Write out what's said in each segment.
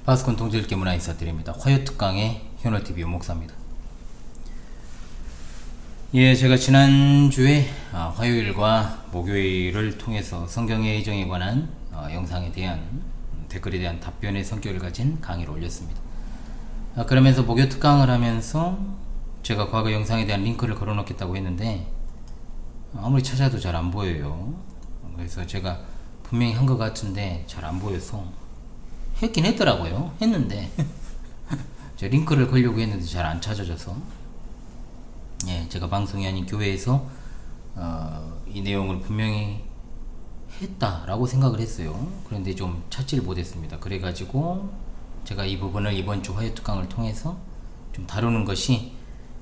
파스콘 동질기 문화 인사드립니다. 화요특강의 현월TV 목사입니다. 예, 제가 지난주에 화요일과 목요일을 통해서 성경의 예정에 관한 영상에 대한 댓글에 대한 답변의 성격을 가진 강의를 올렸습니다. 그러면서 목요특강을 하면서 제가 과거 영상에 대한 링크를 걸어놓겠다고 했는데 아무리 찾아도 잘 안 보여요. 그래서 제가 분명히 한 것 같은데 잘 안 보여서 했긴 했더라고요. 했는데 저 링크를 걸려고 했는데 잘 안 찾아져서, 예, 제가 방송이 아닌 교회에서 이 내용을 분명히 했다라고 생각을 했어요. 그런데 좀 찾지를 못했습니다. 그래가지고 제가 이 부분을 이번 주 화요특강을 통해서 좀 다루는 것이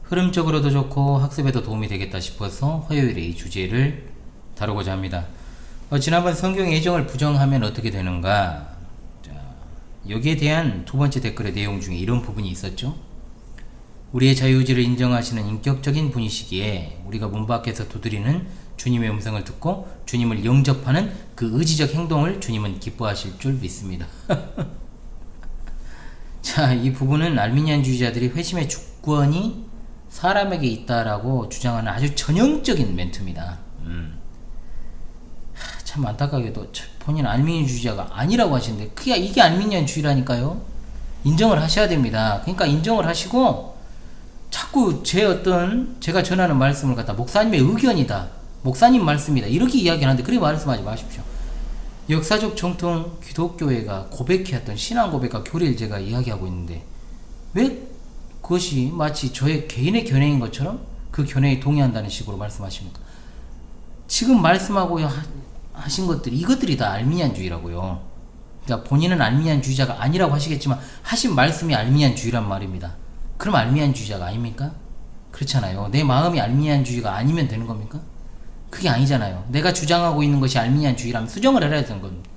흐름적으로도 좋고 학습에도 도움이 되겠다 싶어서 화요일에 이 주제를 다루고자 합니다. 지난번 성경의 예정을 부정하면 어떻게 되는가? 여기에 대한 두 번째 댓글의 내용 중에 이런 부분이 있었죠. 우리의 자유의지를 인정하시는 인격적인 분이시기에 우리가 문 밖에서 두드리는 주님의 음성을 듣고 주님을 영접하는 그 의지적 행동을 주님은 기뻐하실 줄 믿습니다. 자, 이 부분은 알미니안주의자들이 회심의 주권이 사람에게 있다라고 주장하는 아주 전형적인 멘트입니다. 참 안타깝게도 본인 알미니안주의자가 아니라고 하시는데 이게 알미니안주의라니까요. 인정을 하셔야 됩니다. 그러니까 인정을 하시고 자꾸 제가 전하는 말씀을 갖다 목사님의 의견이다, 목사님 말씀이다 이렇게 이야기하는데 그렇게 말씀하지 마십시오. 역사적 정통 기독교회가 고백해왔던 신앙 고백과 교리를 제가 이야기하고 있는데 왜 그것이 마치 저의 개인의 견해인 것처럼 그 견해에 동의한다는 식으로 말씀하십니까? 지금 말씀하고 하신 것들이 이것들이 다 알미니안주의라고요. 그러니까 본인은 알미니안주의자가 아니라고 하시겠지만 하신 말씀이 알미니안주의란 말입니다. 그럼 알미니안주의자가 아닙니까? 그렇잖아요. 내 마음이 알미니안주의가 아니면 되는 겁니까? 그게 아니잖아요. 내가 주장하고 있는 것이 알미니안주의라면 수정을 해야 되는 겁니다.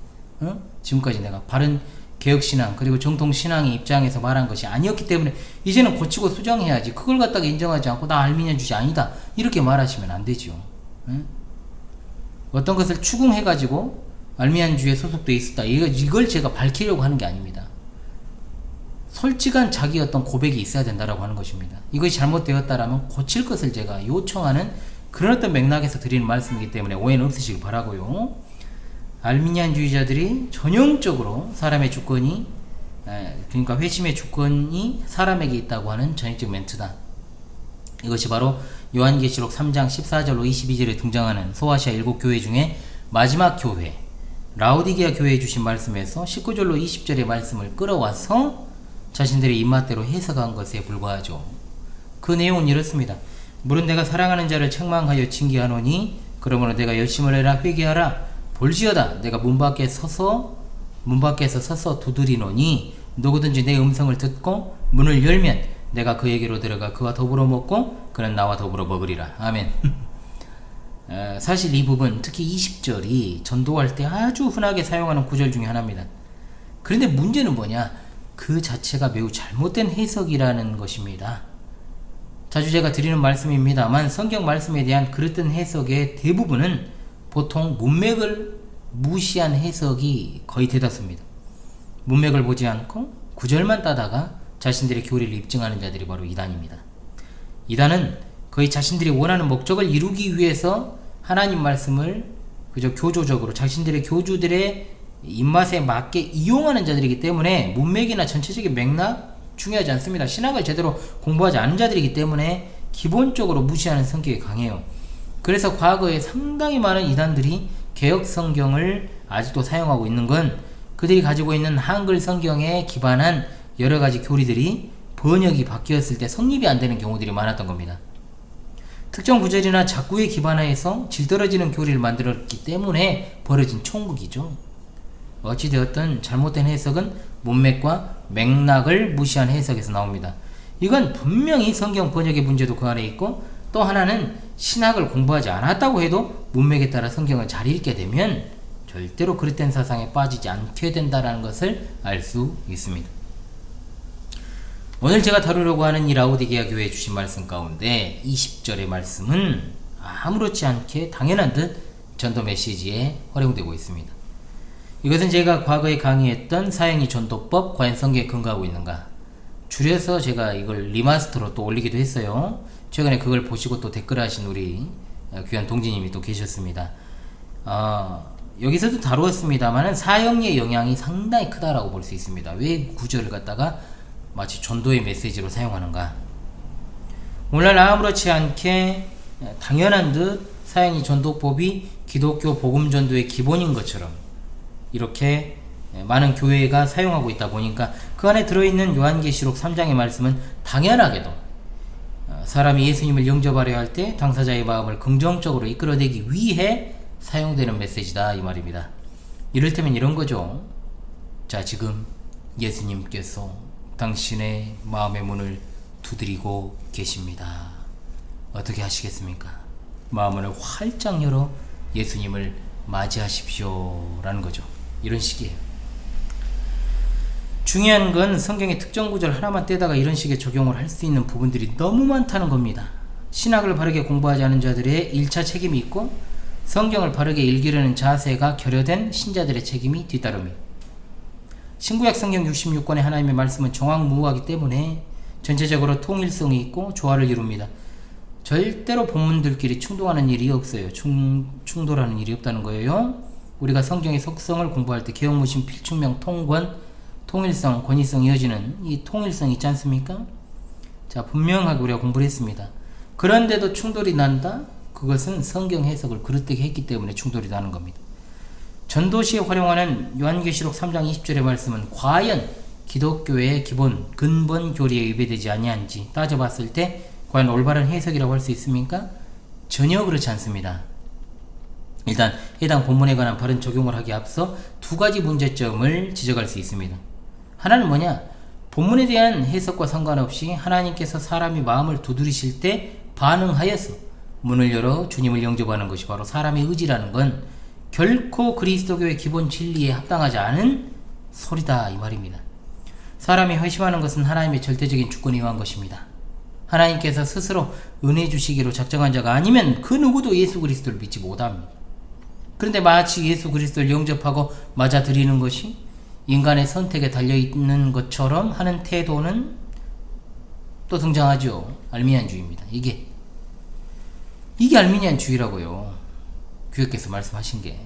지금까지 내가 바른 개혁신앙 그리고 정통신앙의 입장에서 말한 것이 아니었기 때문에 이제는 고치고 수정해야지. 그걸 갖다가 인정하지 않고 나 알미니안주의자 아니다 이렇게 말하시면 안 되죠. 어떤 것을 추궁해가지고 알미니안주의에 소속되어 있었다 이걸 제가 밝히려고 하는 게 아닙니다. 솔직한 자기 어떤 고백이 있어야 된다라고 하는 것입니다. 이것이 잘못되었다라면 고칠 것을 제가 요청하는 그런 어떤 맥락에서 드리는 말씀이기 때문에 오해는 없으시길 바라고요. 알미니안주의자들이 전형적으로 사람의 주권이, 그러니까 회심의 주권이 사람에게 있다고 하는 전형적 멘트다. 이것이 바로 요한계시록 3장 14절로 22절에 등장하는 소아시아 7교회 중에 마지막 교회 라오디게아 교회에 주신 말씀에서 19절로 20절의 말씀을 끌어와서 자신들의 입맛대로 해석한 것에 불과하죠. 그 내용은 이렇습니다. 물은 내가 사랑하는 자를 책망하여 징계하노니 그러므로 내가 열심을 해라 회개하라 볼지어다 내가 문 밖에서 서서 두드리노니 누구든지 내 음성을 듣고 문을 열면 내가 그에게로 들어가 그와 더불어 먹고 그는 나와 더불어 먹으리라. 아멘. 사실 이 부분 특히 20절이 전도할 때 아주 흔하게 사용하는 구절 중에 하나입니다. 그런데 문제는 뭐냐? 그 자체가 매우 잘못된 해석이라는 것입니다. 자주 제가 드리는 말씀입니다만 성경 말씀에 대한 그릇된 해석의 대부분은 보통 문맥을 무시한 해석이 거의 대다수입니다. 문맥을 보지 않고 구절만 따다가 자신들의 교리를 입증하는 자들이 바로 이단입니다. 이단은 거의 자신들이 원하는 목적을 이루기 위해서 하나님 말씀을 그저 교조적으로 자신들의 교주들의 입맛에 맞게 이용하는 자들이기 때문에 문맥이나 전체적인 맥락 중요하지 않습니다. 신학을 제대로 공부하지 않은 자들이기 때문에 기본적으로 무시하는 성격이 강해요. 그래서 과거에 상당히 많은 이단들이 개혁 성경을 아직도 사용하고 있는 건 그들이 가지고 있는 한글 성경에 기반한 여러 가지 교리들이 번역이 바뀌었을 때 성립이 안 되는 경우들이 많았던 겁니다. 특정 구절이나 작구에 기반해서 질 떨어지는 교리를 만들었기 때문에 벌어진 총극이죠. 어찌되었든 잘못된 해석은 문맥과 맥락을 무시한 해석에서 나옵니다. 이건 분명히 성경 번역의 문제도 그 안에 있고 또 하나는 신학을 공부하지 않았다고 해도 문맥에 따라 성경을 잘 읽게 되면 절대로 그릇된 사상에 빠지지 않게 된다는 것을 알 수 있습니다. 오늘 제가 다루려고 하는 이 라오디게아 교회에 주신 말씀 가운데 20절의 말씀은 아무렇지 않게 당연한 듯 전도 메시지에 활용되고 있습니다. 이것은 제가 과거에 강의했던 사형이 전도법 과연 성경에 근거하고 있는가, 줄여서 제가 이걸 리마스터로 또 올리기도 했어요. 최근에 그걸 보시고 또 댓글하신 우리 귀한 동지님이 또 계셨습니다. 여기서도 다루었습니다만은 사형의 영향이 상당히 크다라고 볼 수 있습니다. 왜 구절을 갖다가 마치 전도의 메시지로 사용하는가? 오늘날 아무렇지 않게 당연한 듯 사형이 전도법이 기독교 복음 전도의 기본인 것처럼 이렇게 많은 교회가 사용하고 있다 보니까 그 안에 들어있는 요한계시록 3장의 말씀은 당연하게도 사람이 예수님을 영접하려 할 때 당사자의 마음을 긍정적으로 이끌어내기 위해 사용되는 메시지다 이 말입니다. 이를테면 이런 거죠. 자, 지금 예수님께서 당신의 마음의 문을 두드리고 계십니다. 어떻게 하시겠습니까? 마음을 활짝 열어 예수님을 맞이하십시오 라는 거죠. 이런 식이에요. 중요한 건 성경의 특정 구절 하나만 떼다가 이런 식의 적용을 할 수 있는 부분들이 너무 많다는 겁니다. 신학을 바르게 공부하지 않은 자들의 1차 책임이 있고 성경을 바르게 읽으려는 자세가 결여된 신자들의 책임이 뒤따릅니다. 신구약 성경 66권의 하나님의 말씀은 정확무하기 때문에 전체적으로 통일성이 있고 조화를 이룹니다. 절대로 본문들끼리 충돌하는 일이 없어요. 충돌하는 일이 없다는 거예요. 우리가 성경의 속성을 공부할 때 개혁무신 필충명 통권, 통일성, 권위성 이어지는 이 통일성이 있지 않습니까? 자, 분명하게 우리가 공부를 했습니다. 그런데도 충돌이 난다? 그것은 성경 해석을 그릇되게 했기 때문에 충돌이 나는 겁니다. 전도시에 활용하는 요한계시록 3장 20절의 말씀은 과연 기독교의 기본 근본 교리에 위배되지 아니한지 따져봤을 때 과연 올바른 해석이라고 할 수 있습니까? 전혀 그렇지 않습니다. 일단 해당 본문에 관한 바른 적용을 하기에 앞서 두 가지 문제점을 지적할 수 있습니다. 하나는 뭐냐? 본문에 대한 해석과 상관없이 하나님께서 사람이 마음을 두드리실 때 반응하여서 문을 열어 주님을 영접하는 것이 바로 사람의 의지라는 건 결코 그리스도교의 기본 진리에 합당하지 않은 소리다 이 말입니다. 사람이 회심하는 것은 하나님의 절대적인 주권에 의한 것입니다. 하나님께서 스스로 은혜 주시기로 작정한 자가 아니면 그 누구도 예수 그리스도를 믿지 못합니다. 그런데 마치 예수 그리스도를 영접하고 맞아들이는 것이 인간의 선택에 달려있는 것처럼 하는 태도는 또 등장하죠. 알미니안주의입니다. 이게 알미니안주의라고요. 교회께서 말씀하신 게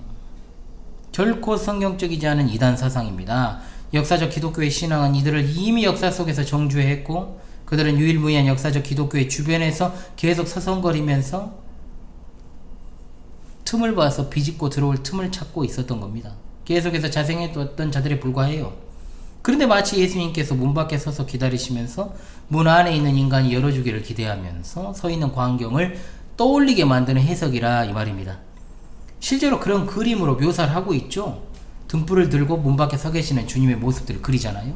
결코 성경적이지 않은 이단 사상입니다. 역사적 기독교의 신앙은 이들을 이미 역사 속에서 정죄했고 그들은 유일무이한 역사적 기독교의 주변에서 계속 서성거리면서 틈을 봐서 비집고 들어올 틈을 찾고 있었던 겁니다. 계속해서 자생했던 자들에 불과해요. 그런데 마치 예수님께서 문 밖에 서서 기다리시면서 문 안에 있는 인간이 열어주기를 기대하면서 서 있는 광경을 떠올리게 만드는 해석이라 이 말입니다. 실제로 그런 그림으로 묘사를 하고 있죠. 등불을 들고 문 밖에 서 계시는 주님의 모습들을 그리잖아요.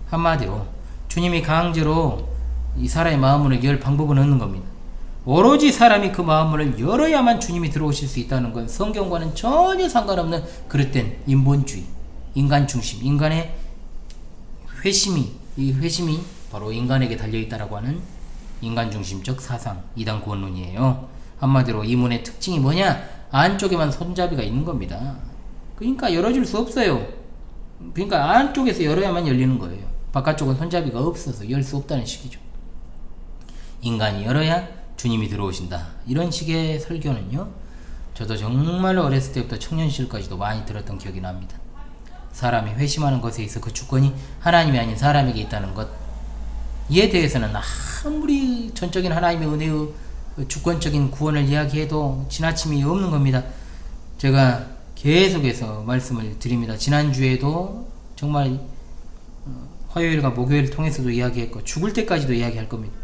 한마디로 주님이 강제로 이 사람의 마음문을 열 방법은 없는 겁니다. 오로지 사람이 그 마음문을 열어야만 주님이 들어오실 수 있다는 건 성경과는 전혀 상관없는 그릇된 인본주의, 인간 중심, 인간의 이 회심이 바로 인간에게 달려있다라고 하는 인간 중심적 사상, 이단 구원론이에요. 한마디로 이 문의 특징이 뭐냐? 안쪽에만 손잡이가 있는 겁니다. 그러니까 열어줄 수 없어요. 그러니까 안쪽에서 열어야만 열리는 거예요. 바깥쪽은 손잡이가 없어서 열 수 없다는 식이죠. 인간이 열어야 주님이 들어오신다. 이런 식의 설교는요, 저도 정말 어렸을 때부터 청년 시절까지도 많이 들었던 기억이 납니다. 사람이 회심하는 것에 있어 그 주권이 하나님이 아닌 사람에게 있다는 것, 이에 대해서는 아무리 전적인 하나님의 은혜의 주권적인 구원을 이야기해도 지나침이 없는 겁니다. 제가 계속해서 말씀을 드립니다. 지난주에도 정말 화요일과 목요일 통해서도 이야기했고 죽을 때까지도 이야기할 겁니다.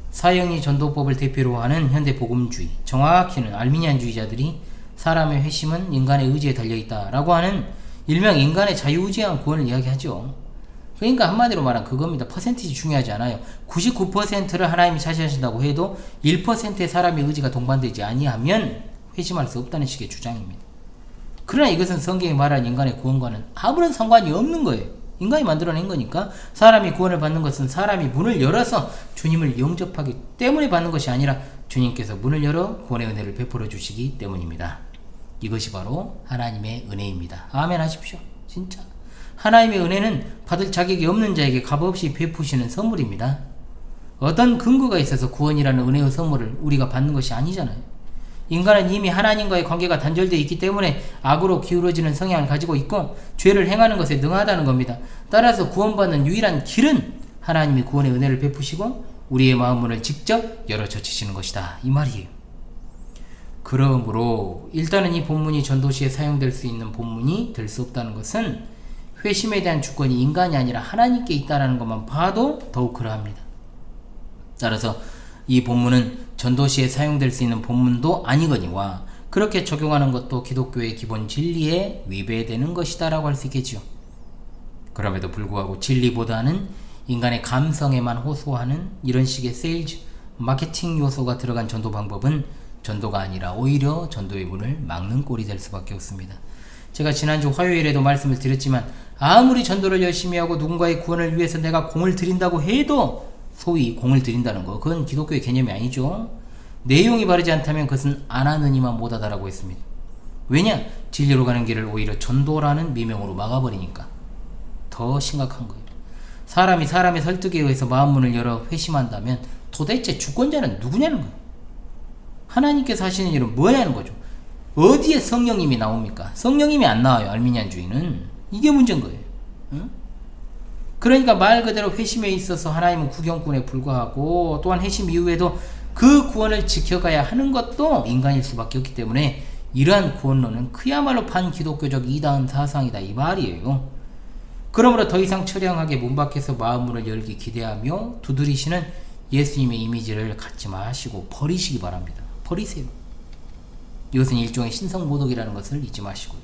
사형리 전도법을 대표로 하는 현대 복음주의, 정확히는 알미니안주의자들이 사람의 회심은 인간의 의지에 달려있다라고 하는 일명 인간의 자유의지한 구원을 이야기하죠. 그러니까 한마디로 말하면 그겁니다. 퍼센티지 중요하지 않아요. 99%를 하나님이 차지하신다고 해도 1%의 사람의 의지가 동반되지 아니하면 회심할 수 없다는 식의 주장입니다. 그러나 이것은 성경이 말하는 인간의 구원과는 아무런 상관이 없는 거예요. 인간이 만들어낸 거니까 사람이 구원을 받는 것은 사람이 문을 열어서 주님을 영접하기 때문에 받는 것이 아니라 주님께서 문을 열어 구원의 은혜를 베풀어 주시기 때문입니다. 이것이 바로 하나님의 은혜입니다. 아멘 하십시오. 진짜 하나님의 은혜는 받을 자격이 없는 자에게 값없이 베푸시는 선물입니다. 어떤 근거가 있어서 구원이라는 은혜의 선물을 우리가 받는 것이 아니잖아요. 인간은 이미 하나님과의 관계가 단절되어 있기 때문에 악으로 기울어지는 성향을 가지고 있고 죄를 행하는 것에 능하다는 겁니다. 따라서 구원받는 유일한 길은 하나님이 구원의 은혜를 베푸시고 우리의 마음문을 직접 열어젖히시는 것이다, 이 말이에요. 그러므로 일단은 이 본문이 전도시에 사용될 수 있는 본문이 될 수 없다는 것은 회심에 대한 주권이 인간이 아니라 하나님께 있다는 것만 봐도 더욱 그러합니다. 따라서 이 본문은 전도시에 사용될 수 있는 본문도 아니거니와 그렇게 적용하는 것도 기독교의 기본 진리에 위배되는 것이다 라고 할 수 있겠지요. 그럼에도 불구하고 진리보다는 인간의 감성에만 호소하는 이런 식의 세일즈, 마케팅 요소가 들어간 전도 방법은 전도가 아니라 오히려 전도의 문을 막는 꼴이 될 수밖에 없습니다. 제가 지난주 화요일에도 말씀을 드렸지만 아무리 전도를 열심히 하고 누군가의 구원을 위해서 내가 공을 들인다고 해도 소위 공을 들인다는 거, 그건 기독교의 개념이 아니죠. 내용이 바르지 않다면 그것은 안 하느니만 못하다라고 했습니다. 왜냐? 진리로 가는 길을 오히려 전도라는 미명으로 막아버리니까 더 심각한 거예요. 사람이 사람의 설득에 의해서 마음문을 열어 회심한다면 도대체 주권자는 누구냐는 거예요. 하나님께서 하시는 일은 뭐냐는 거죠. 어디에 성령님이 나옵니까? 성령님이 안 나와요. 알미니안주의는. 이게 문제인 거예요. 응? 그러니까 말 그대로 회심에 있어서 하나님은 구경꾼에 불과하고 또한 회심 이후에도 그 구원을 지켜가야 하는 것도 인간일 수밖에 없기 때문에 이러한 구원론은 그야말로 반기독교적 이단 사상이다, 이 말이에요. 그러므로 더 이상 처량하게 문 밖에서 마음문을 열기 기대하며 두드리시는 예수님의 이미지를 갖지 마시고 버리시기 바랍니다. 버리세요. 이것은 일종의 신성모독이라는 것을 잊지 마시고요.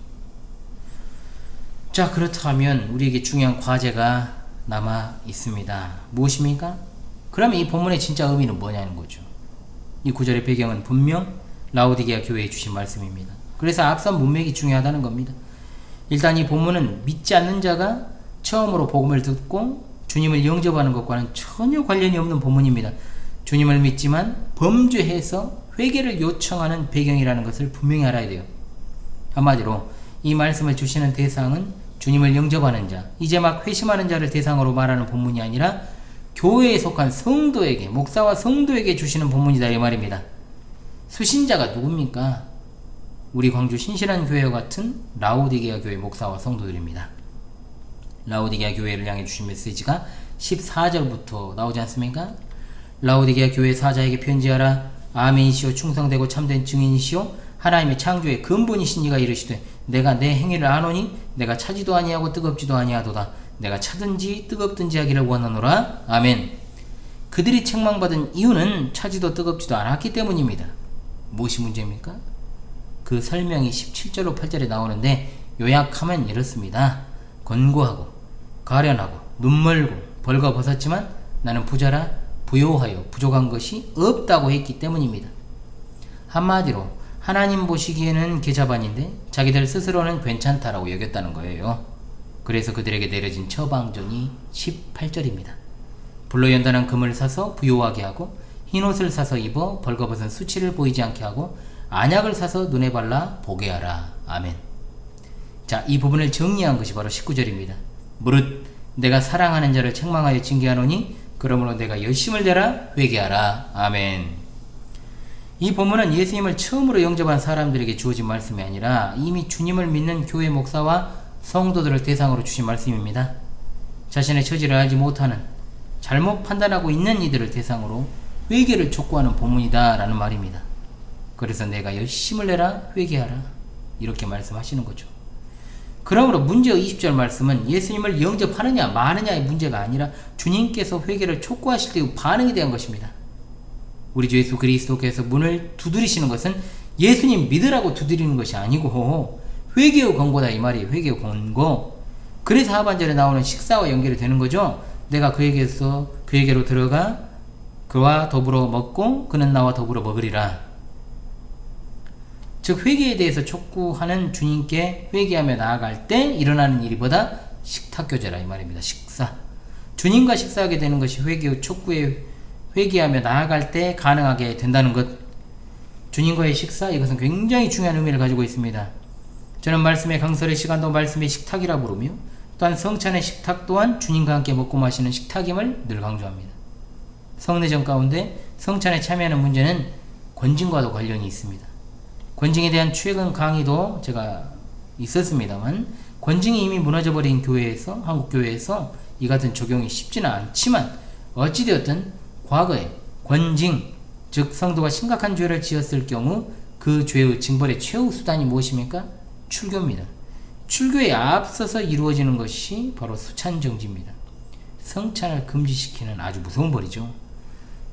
자, 그렇다면 우리에게 중요한 과제가 남아 있습니다. 무엇입니까? 그러면 이 본문의 진짜 의미는 뭐냐는 거죠. 이 구절의 배경은 분명 라오디게아 교회에 주신 말씀입니다. 그래서 앞선 문맥이 중요하다는 겁니다. 일단 이 본문은 믿지 않는 자가 처음으로 복음을 듣고 주님을 영접하는 것과는 전혀 관련이 없는 본문입니다. 주님을 믿지만 범죄해서 회개를 요청하는 배경이라는 것을 분명히 알아야 돼요. 한마디로 이 말씀을 주시는 대상은 주님을 영접하는 자, 이제 막 회심하는 자를 대상으로 말하는 본문이 아니라 교회에 속한 성도에게, 목사와 성도에게 주시는 본문이다, 이 말입니다. 수신자가 누굽니까? 우리 광주 신실한 교회와 같은 라오디게아 교회 목사와 성도들입니다. 라오디게아 교회를 향해 주신 메시지가 14절부터 나오지 않습니까? 라오디게아 교회 사자에게 편지하라. 아멘이시오, 충성되고 참된 증인이시오, 하나님의 창조의 근본이신 이가 이르시되 내가 내 행위를 아노니 내가 차지도 아니하고 뜨겁지도 아니하도다. 내가 차든지 뜨겁든지 하기를 원하노라. 아멘. 그들이 책망받은 이유는 차지도 뜨겁지도 않았기 때문입니다. 무엇이 문제입니까? 그 설명이 17절로 8절에 나오는데 요약하면 이렇습니다. 권고하고 가련하고 눈멀고 벌거벗었지만 나는 부자라 부요하여 부족한 것이 없다고 했기 때문입니다. 한마디로 하나님 보시기에는 계좌반인데 자기들 스스로는 괜찮다라고 여겼다는 거예요. 그래서 그들에게 내려진 처방전이 18절입니다. 불로 연단한 금을 사서 부요하게 하고 흰옷을 사서 입어 벌거벗은 수치를 보이지 않게 하고 안약을 사서 눈에 발라 보게 하라. 아멘. 자, 이 부분을 정리한 것이 바로 19절입니다. 무릇 내가 사랑하는 자를 책망하여 징계하노니 그러므로 내가 열심을 내라 회개하라. 아멘. 이 본문은 예수님을 처음으로 영접한 사람들에게 주어진 말씀이 아니라 이미 주님을 믿는 교회 목사와 성도들을 대상으로 주신 말씀입니다. 자신의 처지를 알지 못하는, 잘못 판단하고 있는 이들을 대상으로 회개를 촉구하는 본문이다 라는 말입니다. 그래서 내가 열심을 내라 회개하라, 이렇게 말씀하시는 거죠. 그러므로 문제의 20절 말씀은 예수님을 영접하느냐 마느냐의 문제가 아니라 주님께서 회개를 촉구하실 때의 반응에 대한 것입니다. 우리 주 예수 그리스도께서 문을 두드리시는 것은 예수님 믿으라고 두드리는 것이 아니고 회개의 권고다, 이 말이에요. 회개의 권고. 그래서 하반절에 나오는 식사와 연결이 되는 거죠. 내가 그에게로 들어가 그와 더불어 먹고 그는 나와 더불어 먹으리라. 즉 회개에 대해서 촉구하는 주님께 회개하며 나아갈 때 일어나는 일이보다 식탁교제라, 이 말입니다. 식사. 주님과 식사하게 되는 것이 회개의 촉구에 회개하며 나아갈 때 가능하게 된다는 것. 주님과의 식사, 이것은 굉장히 중요한 의미를 가지고 있습니다. 저는 말씀의 강설의 시간도 말씀의 식탁이라 부르며 또한 성찬의 식탁 또한 주님과 함께 먹고 마시는 식탁임을 늘 강조합니다. 성례전 가운데 성찬에 참여하는 문제는 권징과도 관련이 있습니다. 권징에 대한 최근 강의도 제가 있었습니다만 권징이 이미 무너져버린 교회에서, 한국 교회에서 이 같은 적용이 쉽지는 않지만 어찌되었든 과거에 권징, 즉 성도가 심각한 죄를 지었을 경우 그 죄의 징벌의 최후 수단이 무엇입니까? 출교입니다. 출교에 앞서서 이루어지는 것이 바로 수찬정지입니다. 성찬을 금지시키는 아주 무서운 벌이죠.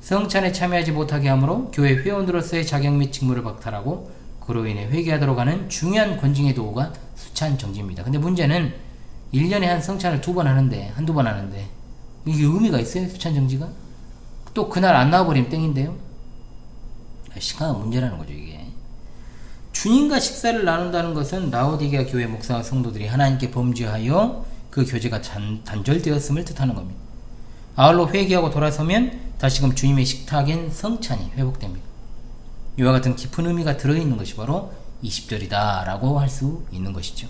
성찬에 참여하지 못하게 하므로 교회 회원으로서의 자격 및 직무를 박탈하고 그로 인해 회개하도록 하는 중요한 권징의 도구가 수찬정지입니다. 근데 문제는 1년에 한 성찬을 한두 번 하는데 이게 의미가 있어요? 수찬정지가? 또 그날 안 나와버리면 땡인데요? 심각한 문제라는 거죠, 이게. 주님과 식사를 나눈다는 것은 라오디게아 교회 목사와 성도들이 하나님께 범죄하여 그 교제가 단절되었음을 뜻하는 겁니다. 아울러 회개하고 돌아서면 다시금 주님의 식탁인 성찬이 회복됩니다. 이와 같은 깊은 의미가 들어있는 것이 바로 20절이다 라고 할 수 있는 것이죠.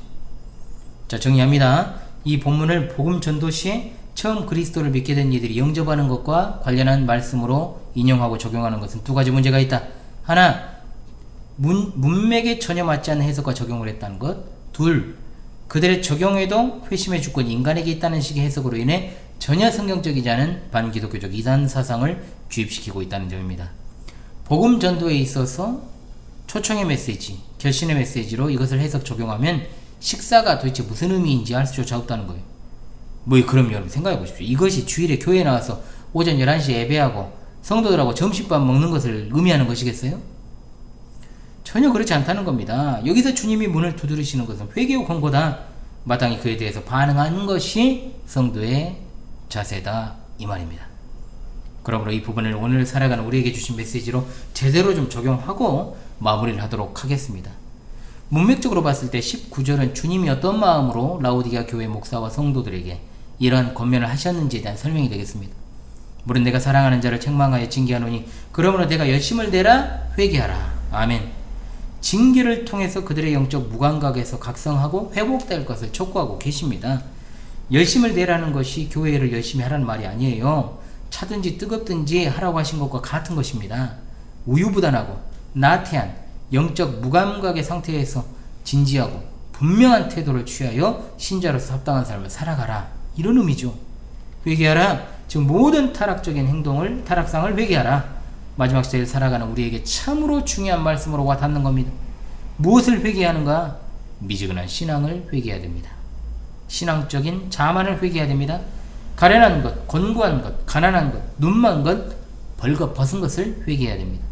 자, 정리합니다. 이 본문을 복음 전도 시에 처음 그리스도를 믿게 된 이들이 영접하는 것과 관련한 말씀으로 인용하고 적용하는 것은 두 가지 문제가 있다. 하나, 문맥에 전혀 맞지 않는 해석과 적용을 했다는 것. 둘, 그들의 적용에도 회심의 주권이 인간에게 있다는 식의 해석으로 인해 전혀 성경적이지 않은 반기독교적 이단 사상을 주입시키고 있다는 점입니다. 복음 전도에 있어서 초청의 메시지, 결신의 메시지로 이것을 해석 적용하면 식사가 도대체 무슨 의미인지 알 수조차 없다는 거예요. 그럼 여러분 생각해 보십시오. 이것이 주일에 교회에 나와서 오전 11시에 예배하고 성도들하고 점심밥 먹는 것을 의미하는 것이겠어요? 전혀 그렇지 않다는 겁니다. 여기서 주님이 문을 두드리시는 것은 회개 후 권고다. 마땅히 그에 대해서 반응하는 것이 성도의 자세다, 이 말입니다. 그러므로 이 부분을 오늘 살아가는 우리에게 주신 메시지로 제대로 좀 적용하고 마무리를 하도록 하겠습니다. 문맥적으로 봤을 때 19절은 주님이 어떤 마음으로 라오디게아 교회 목사와 성도들에게 이러한 권면을 하셨는지에 대한 설명이 되겠습니다. 물론 내가 사랑하는 자를 책망하여 징계하노니 그러므로 내가 열심을 내라 회개하라. 아멘. 징계를 통해서 그들의 영적 무감각에서 각성하고 회복될 것을 촉구하고 계십니다. 열심을 내라는 것이 교회를 열심히 하라는 말이 아니에요. 차든지 뜨겁든지 하라고 하신 것과 같은 것입니다. 우유부단하고 나태한 영적 무감각의 상태에서 진지하고 분명한 태도를 취하여 신자로서 합당한 삶을 살아가라, 이런 의미죠. 회개하라, 즉 모든 타락상을 회개하라. 마지막 시대를 살아가는 우리에게 참으로 중요한 말씀으로 와닿는 겁니다. 무엇을 회개하는가? 미지근한 신앙을 회개해야 됩니다. 신앙적인 자만을 회개해야 됩니다. 가련한 것, 권고한 것, 가난한 것, 눈먼 것, 벌거벗은 것을 회개해야 됩니다.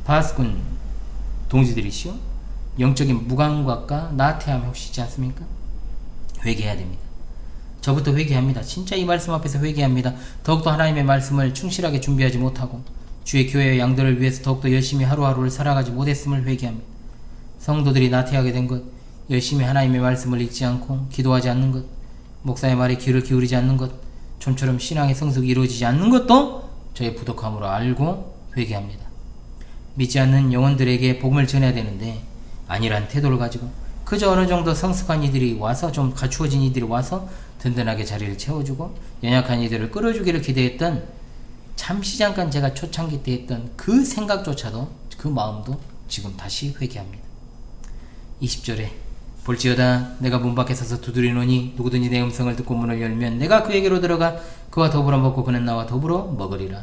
바스군 동지들이시오, 영적인 무감각과 나태함이 혹시 있지 않습니까? 회개해야 됩니다. 저부터 회개합니다. 진짜 이 말씀 앞에서 회개합니다. 더욱더 하나님의 말씀을 충실하게 준비하지 못하고 주의 교회의 양들을 위해서 더욱더 열심히 하루하루를 살아가지 못했음을 회개합니다. 성도들이 나태하게 된 것, 열심히 하나님의 말씀을 읽지 않고 기도하지 않는 것, 목사의 말에 귀를 기울이지 않는 것, 좀처럼 신앙의 성숙이 이루어지지 않는 것도 저의 부족함으로 알고 회개합니다. 믿지 않는 영혼들에게 복음을 전해야 되는데 아니란 태도를 가지고 그저 어느 정도 성숙한 이들이 와서, 좀 갖추어진 이들이 와서 든든하게 자리를 채워주고 연약한 이들을 끌어주기를 기대했던, 잠시 잠깐 제가 초창기 때 했던 그 생각조차도, 그 마음도 지금 다시 회개합니다. 20절에 볼지어다 내가 문 밖에 서서 두드리노니 누구든지 내 음성을 듣고 문을 열면 내가 그에게로 들어가 그와 더불어 먹고 그는 나와 더불어 먹으리라.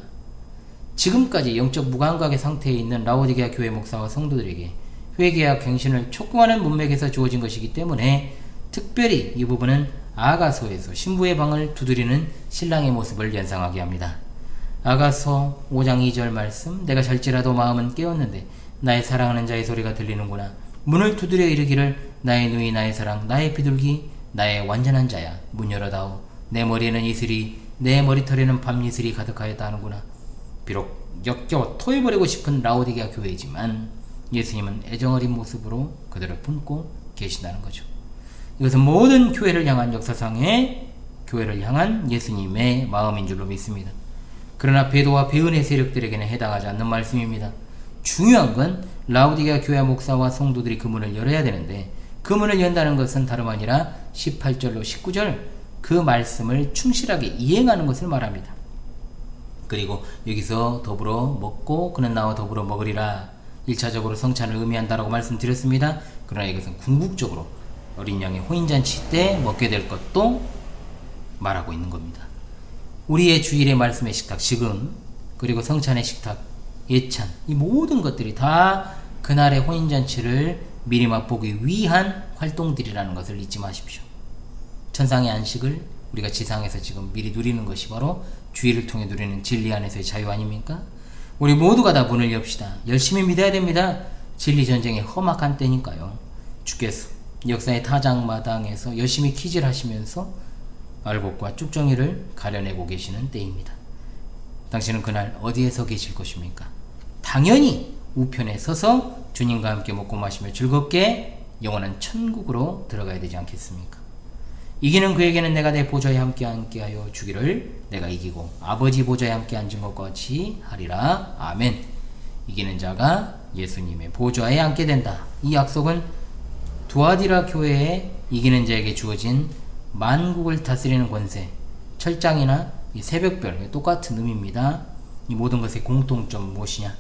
지금까지 영적 무감각의 상태에 있는 라오디게아 교회 목사와 성도들에게 회개와 갱신을 촉구하는 문맥에서 주어진 것이기 때문에 특별히 이 부분은 아가서에서 신부의 방을 두드리는 신랑의 모습을 연상하게 합니다. 아가서 5장 2절 말씀, 내가 잘지라도 마음은 깨었는데 나의 사랑하는 자의 소리가 들리는구나. 문을 두드려 이르기를 나의 누이 나의 사랑 나의 비둘기 나의 완전한 자야, 문 열어다오. 내 머리에는 이슬이 내 머리털에는 밤이슬이 가득하였다 하는구나. 비록 역겨워 토해버리고 싶은 라오디게아 교회이지만 예수님은 애정어린 모습으로 그들을 품고 계신다는 거죠. 이것은 모든 교회를 향한, 역사상의 교회를 향한 예수님의 마음인 줄로 믿습니다. 그러나 배도와 배은의 세력들에게는 해당하지 않는 말씀입니다. 중요한 건 라우디게아 교회 목사와 성도들이 그 문을 열어야 되는데, 그 문을 연다는 것은 다름 아니라 18절로 19절 그 말씀을 충실하게 이행하는 것을 말합니다. 그리고 여기서 더불어 먹고 그는 나와 더불어 먹으리라 1차적으로 성찬을 의미한다라고 말씀드렸습니다. 그러나 이것은 궁극적으로 어린 양의 혼인잔치 때 먹게 될 것도 말하고 있는 겁니다. 우리의 주일의 말씀의 식탁 지금, 그리고 성찬의 식탁 예찬, 이 모든 것들이 다 그날의 혼인잔치를 미리 맛보기 위한 활동들이라는 것을 잊지 마십시오. 천상의 안식을 우리가 지상에서 지금 미리 누리는 것이 바로 주일을 통해 누리는 진리 안에서의 자유 아닙니까? 우리 모두가 다 문을 엽시다. 열심히 믿어야 됩니다. 진리 전쟁의 험악한 때니까요. 주께서 역사의 타작마당에서 열심히 퀴즈를 하시면서 알곡과 쭉정이를 가려내고 계시는 때입니다. 당신은 그날 어디에 서 계실 것입니까? 당연히 우편에 서서 주님과 함께 먹고 마시며 즐겁게 영원한 천국으로 들어가야 되지 않겠습니까? 이기는 그에게는 내가 내 보좌에 함께하여 주기를, 내가 이기고 아버지 보좌에 함께 앉은 것과 같이 하리라. 아멘. 이기는 자가 예수님의 보좌에 앉게 된다. 이 약속은 두아디라 교회에 이기는 자에게 주어진 만국을 다스리는 권세, 철장이나 이 새벽별 똑같은 의미입니다. 이 모든 것의 공통점 무엇이냐?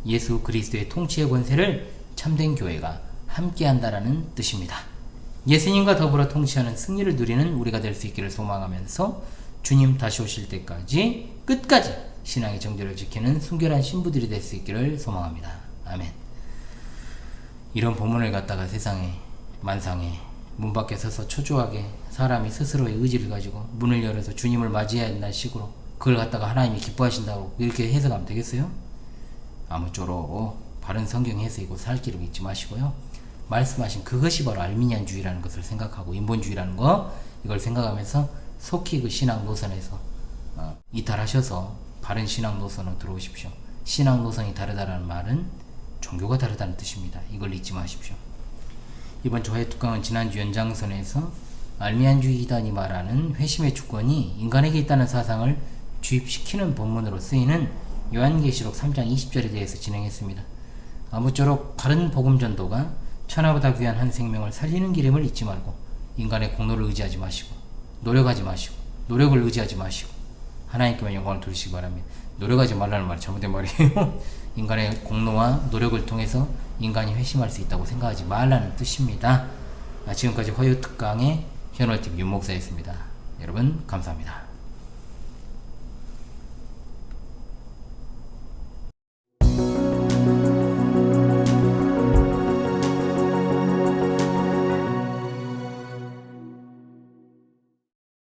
예수 그리스도의 통치의 권세를 참된 교회가 함께한다라는 뜻입니다. 예수님과 더불어 통치하는 승리를 누리는 우리가 될 수 있기를 소망하면서 주님 다시 오실 때까지 끝까지 신앙의 정절을 지키는 순결한 신부들이 될 수 있기를 소망합니다. 아멘. 이런 본문을 갖다가 세상에 만상에 문 밖에 서서 초조하게 사람이 스스로의 의지를 가지고 문을 열어서 주님을 맞이해야 한다는 식으로 그걸 갖다가 하나님이 기뻐하신다고 이렇게 해석하면 되겠어요? 아무쪼록 바른 성경 해석이고 살 길을 잊지 마시고요. 말씀하신 그것이 바로 알미니안주의라는 것을 생각하고 인본주의라는 거, 이걸 생각하면서 속히 그 신앙 노선에서 이탈하셔서 바른 신앙 노선으로 들어오십시오. 신앙 노선이 다르다는 말은 종교가 다르다는 뜻입니다. 이걸 잊지 마십시오. 이번 조회 특강은 지난주 연장선에서 알미안주의단이 말하는 회심의 주권이 인간에게 있다는 사상을 주입시키는 본문으로 쓰이는 요한계시록 3장 20절에 대해서 진행했습니다. 아무쪼록 바른 복음 전도가 천하보다 귀한 한 생명을 살리는 길임을 잊지 말고, 인간의 공로를 의지하지 마시고, 노력하지 마시고, 노력을 의지하지 마시고, 하나님께만 영광을 돌리시기 바랍니다. 노력하지 말라는 말이 잘못된 말이에요. 인간의 공로와 노력을 통해서 인간이 회심할 수 있다고 생각하지 말라는 뜻입니다. 지금까지 화요특강의 현월팀 윤목사였습니다. 여러분 감사합니다.